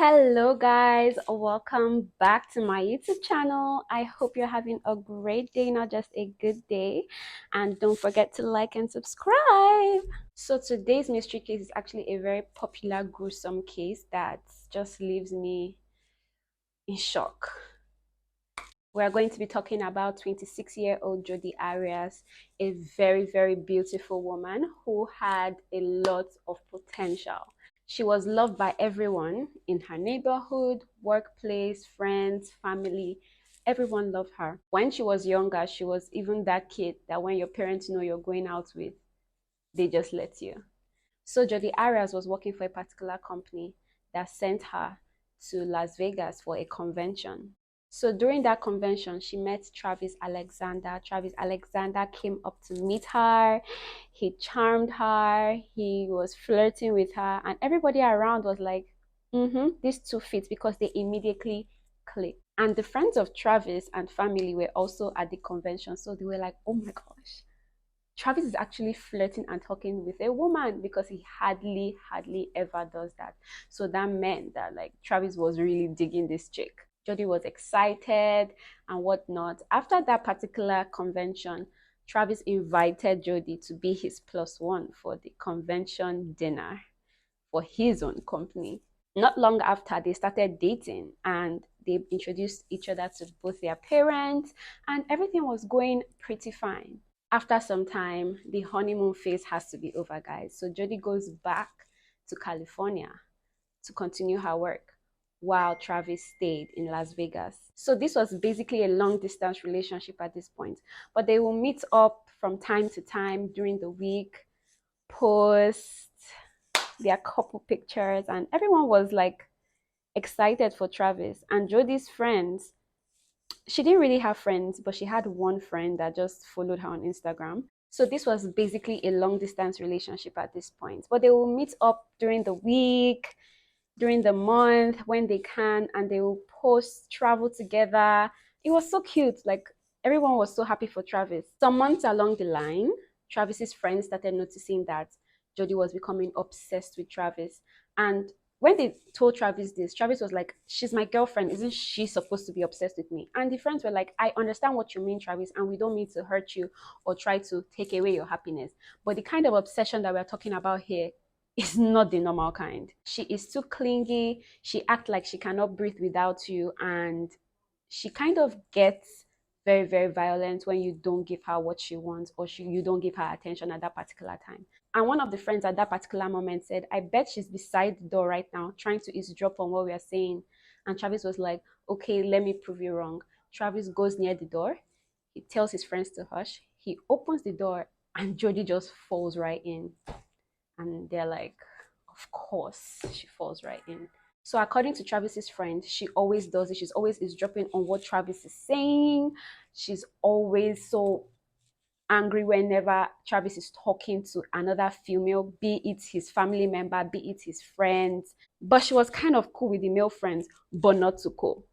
Hello guys, welcome back to my YouTube channel. I hope you're having a great day, not just a good day. And don't forget to like and subscribe. So today's mystery case is actually a very popular gruesome case that just leaves me in shock. We're going to be talking about 26-year-old Jodi Arias, a very beautiful woman who had a lot of potential. She was loved by everyone in her neighborhood, workplace, friends, family. Everyone loved her. When she was younger, she was even that kid that when your parents know you're going out with, they just let you. So Jodi Arias was working for a particular company that sent her to Las Vegas for a convention. So during that convention, she met Travis Alexander. Travis Alexander came up to meet her. He charmed her. He was flirting with her. And everybody around was like, these two fit because they immediately clicked. And the friends of Travis and family were also at the convention. So they were like, oh my gosh, Travis is actually flirting and talking with a woman because he hardly ever does that. So that meant that like Travis was really digging this chick. Jodi was excited and whatnot. After that particular convention, Travis invited Jodi to be his plus one for the convention dinner for his own company. Not long after, they started dating and they introduced each other to both their parents, and everything was going pretty fine. After some time, the honeymoon phase has to be over, guys. So Jodi goes back to California to continue her work while Travis stayed in Las Vegas. So this was basically a long distance relationship at this point, but they will meet up from time to time during the week, post their couple pictures, and everyone was like excited for Travis. And Jodi's friends, she didn't really have friends, but she had one friend that just followed her on Instagram. So this was basically a long distance relationship at this point. But they will meet up during the week, during the month when they can, and they will post travel together. It was so cute. Like everyone was so happy for Travis. Some months along the line, Travis's friends started noticing that Jodi was becoming obsessed with Travis. And when they told Travis this, Travis was like, she's my girlfriend. Isn't she supposed to be obsessed with me? And the friends were like, I understand what you mean, Travis, and we don't mean to hurt you or try to take away your happiness. But the kind of obsession that we're talking about here is not the normal kind. She is too clingy. She acts like she cannot breathe without you. And she kind of gets very violent when you don't give her what she wants, or you don't give her attention at that particular time. And one of the friends at that particular moment said, I bet she's beside the door right now trying to eavesdrop on what we are saying. And Travis was like, okay, let me prove you wrong. Travis goes near the door. He tells his friends to hush. He opens the door and Jodi just falls right in. And they're like, of course she falls right in. So according to Travis's friend, she always does it. She's always is dropping on what Travis is saying. She's always so angry whenever Travis is talking to another female, be it his family member, be it his friends. But she was kind of cool with the male friends, but not too cool.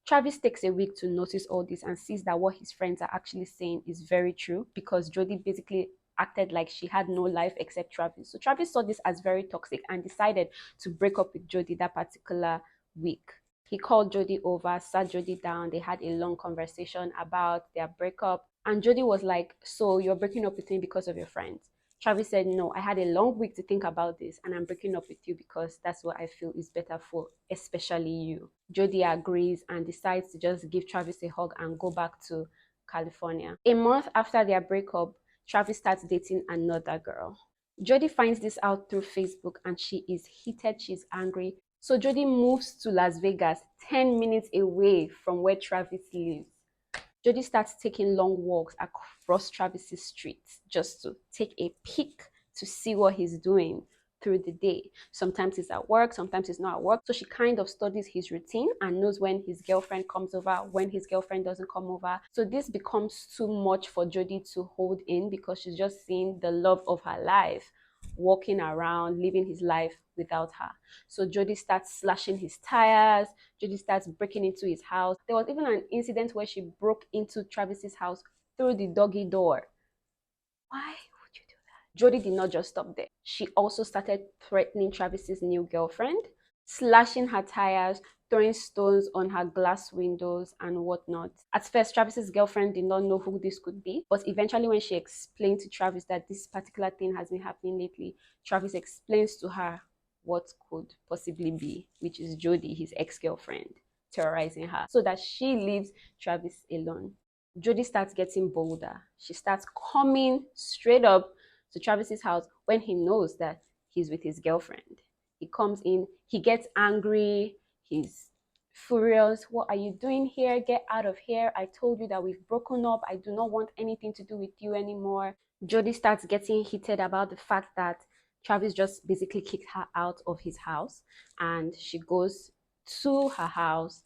Travis takes a week to notice all this and sees that what his friends are actually saying is very true, because Jodi basically acted like she had no life except Travis. So Travis saw this as very toxic and decided to break up with Jodi that particular week. He called Jodi over, sat Jodi down. They had a long conversation about their breakup. And Jodi was like, so you're breaking up with me because of your friends? Travis said, no, I had a long week to think about this and I'm breaking up with you because that's what I feel is better for especially you. Jodi agrees and decides to just give Travis a hug and go back to California. A month after their breakup, Travis starts dating another girl. Jodi finds this out through Facebook and she is heated, she's angry. So Jodi moves to Las Vegas, 10 minutes away from where Travis lives. Jodi starts taking long walks across Travis's streets just to take a peek to see what he's doing through the day. Sometimes he's at work, sometimes he's not at work. So she kind of studies his routine and knows when his girlfriend comes over, when his girlfriend doesn't come over. So this becomes too much for Jodi to hold in, because she's just seeing the love of her life walking around, living his life without her. So Jodi starts slashing his tires. Jodi starts breaking into his house. There was even an incident where she broke into Travis's house through the doggy door. Why would you do that? Jodi did not just stop there. She also started threatening Travis's new girlfriend. slashing her tires, throwing stones on her glass windows and whatnot. At first, Travis's girlfriend did not know who this could be, but eventually when she explained to Travis that this particular thing has been happening lately, Travis explains to her what could possibly be, which is Jodi, his ex-girlfriend, terrorizing her, so that she leaves Travis alone. Jodi starts getting bolder. She starts coming straight up to Travis's house when he knows that he's with his girlfriend. He comes in, he gets angry, he's furious. What are you doing here? Get out of here. I told you that we've broken up. I do not want anything to do with you anymore. Jodi starts getting heated about the fact that Travis just basically kicked her out of his house, and she goes to her house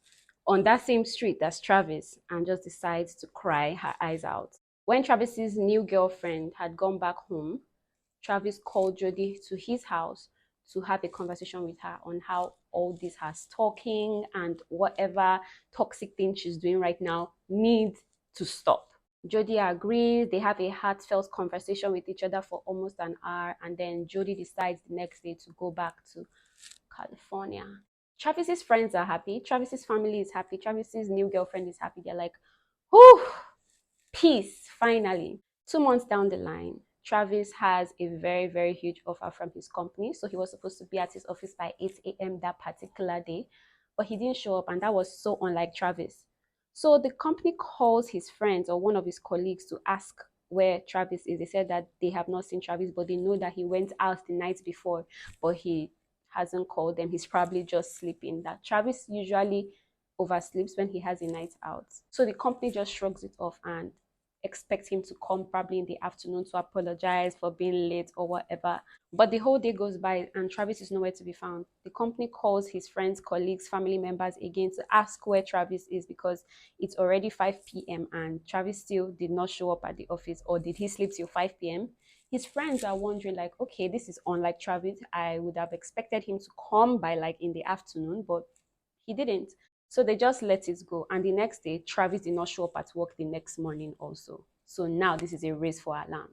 on that same street as Travis and just decides to cry her eyes out. When Travis's new girlfriend had gone back home, Travis called Jodi to his house to have a conversation with her on how all this her stalking and whatever toxic thing she's doing right now needs to stop. Jodi agrees. They have a heartfelt conversation with each other for almost an hour, and then Jodi decides the next day to go back to California. Travis's friends are happy. Travis's family is happy. Travis's new girlfriend is happy. They're like, whew, peace, finally. 2 months down the line, Travis has a very, very huge offer from his company. So he was supposed to be at his office by 8 a.m. that particular day, but he didn't show up, and that was so unlike Travis. So the company calls his friends or one of his colleagues to ask where Travis is. They said that they have not seen Travis, but they know that he went out the night before, but he hasn't called them. He's probably just sleeping. That Travis usually oversleeps when he has a night out. So the company just shrugs it off and expect him to come probably in the afternoon to apologize for being late or whatever. But the whole day goes by and Travis is nowhere to be found. The company calls his friends, colleagues, family members again to ask where Travis is because it's already 5 p.m. and Travis still did not show up at the office. Or did he sleep till 5 p.m.? His friends are wondering like, okay, this is unlike Travis. I would have expected him to come by like in the afternoon, but he didn't. So they just let it go. And the next day, Travis did not show up at work the next morning also. So now this is a race for alarm.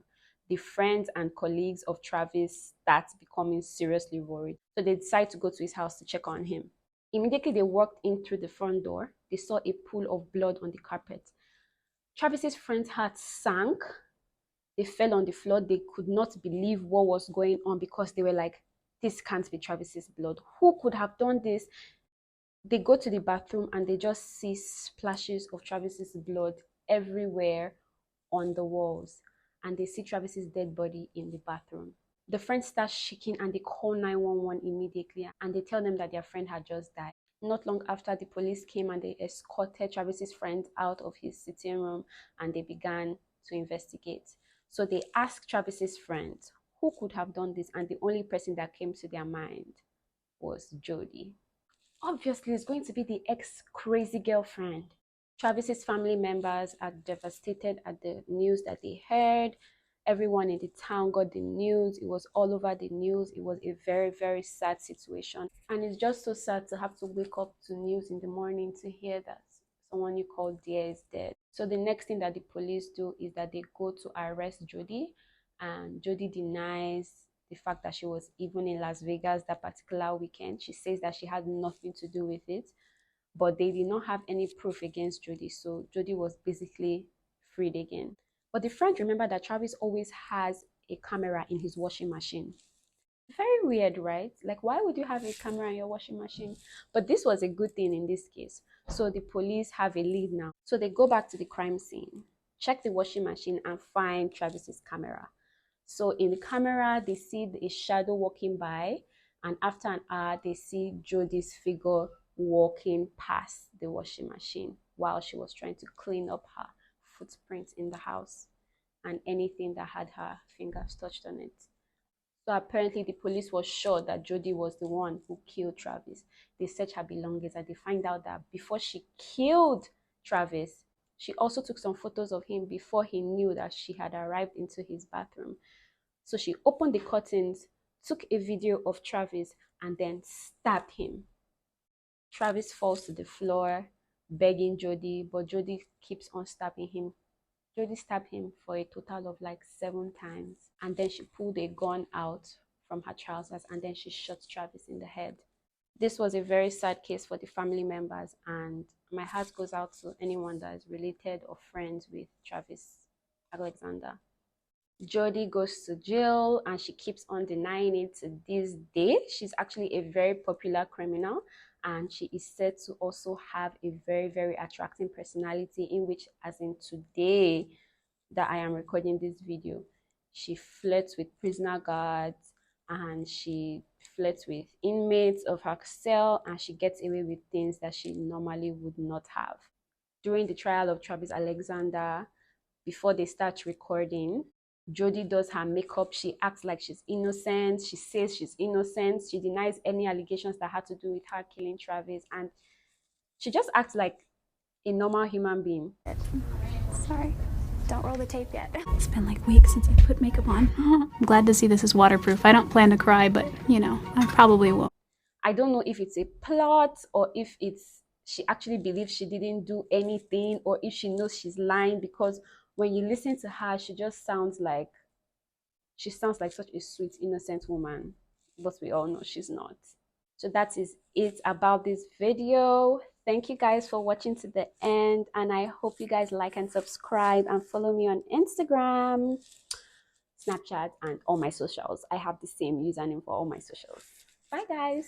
The friends and colleagues of Travis start becoming seriously worried. So they decide to go to his house to check on him. Immediately they walked in through the front door. They saw a pool of blood on the carpet. Travis's friend's heart sank. They fell on the floor. They could not believe what was going on because they were like, this can't be Travis's blood. Who could have done this? They go to the bathroom and they just see splashes of Travis's blood everywhere on the walls, and they see Travis's dead body in the bathroom. The friend starts shaking and they call 911 immediately, and they tell them that their friend had just died. Not long after, the police came and they escorted Travis's friend out of his sitting room and they began to investigate. So they asked Travis's friend who could have done this, and the only person that came to their mind was Jodi. Obviously, it's going to be the ex-crazy girlfriend. Travis's family members are devastated at the news that they heard. Everyone in the town got the news. It was all over the news. It was a very, very sad situation. And it's just so sad to have to wake up to news in the morning to hear that someone you call dear is dead. So the next thing that the police do is that they go to arrest Jodi, and Jodi denies the fact that she was even in Las Vegas that particular weekend. She says that she had nothing to do with it, but they did not have any proof against Jodi, so Jodi was basically freed again. But the friend remembered that Travis always has a camera in his washing machine. Very weird, right? Like, why would you have a camera in your washing machine? But this was a good thing in this case. So the police have a lead now. So they go back to the crime scene, check the washing machine, and find Travis's camera. So in the camera, they see a shadow walking by, and after an hour, they see Jodi's figure walking past the washing machine while she was trying to clean up her footprints in the house and anything that had her fingers touched on it. So apparently the police was sure that Jodi was the one who killed Travis. They search her belongings and they find out that before she killed Travis, she also took some photos of him before he knew that she had arrived into his bathroom. So she opened the curtains, took a video of Travis, and then stabbed him. Travis falls to the floor, begging Jodi, but Jodi keeps on stabbing him. Jodi stabbed him for a total of like 7 times, and then she pulled a gun out from her trousers and then she shot Travis in the head. This was a very sad case for the family members, and my heart goes out to anyone that is related or friends with Travis Alexander. Jodi goes to jail and she keeps on denying it to this day. She's actually a very popular criminal, and she is said to also have a very, very attracting personality, in which, as in today that I am recording this video, she flirts with prisoner guards and she flirts with inmates of her cell, and she gets away with things that she normally would not have. During the trial of Travis Alexander, before they start recording, Jodi does her makeup. She acts like she's innocent. She says she's innocent. She denies any allegations that had to do with her killing Travis, and she just acts like a normal human being. Sorry, don't roll the tape yet. It's been like weeks since I put makeup on. I'm glad to see this is waterproof. I don't plan to cry, but you know, I probably will. I don't know if it's a plot or if it's she actually believes she didn't do anything, or if she knows she's lying, because when you listen to her, she sounds like such a sweet, innocent woman, but we all know she's not. So that is it about this video. Thank you guys for watching to the end, and I hope you guys like and subscribe and follow me on Instagram, Snapchat, and all my socials. I have the same username for all my socials. Bye guys.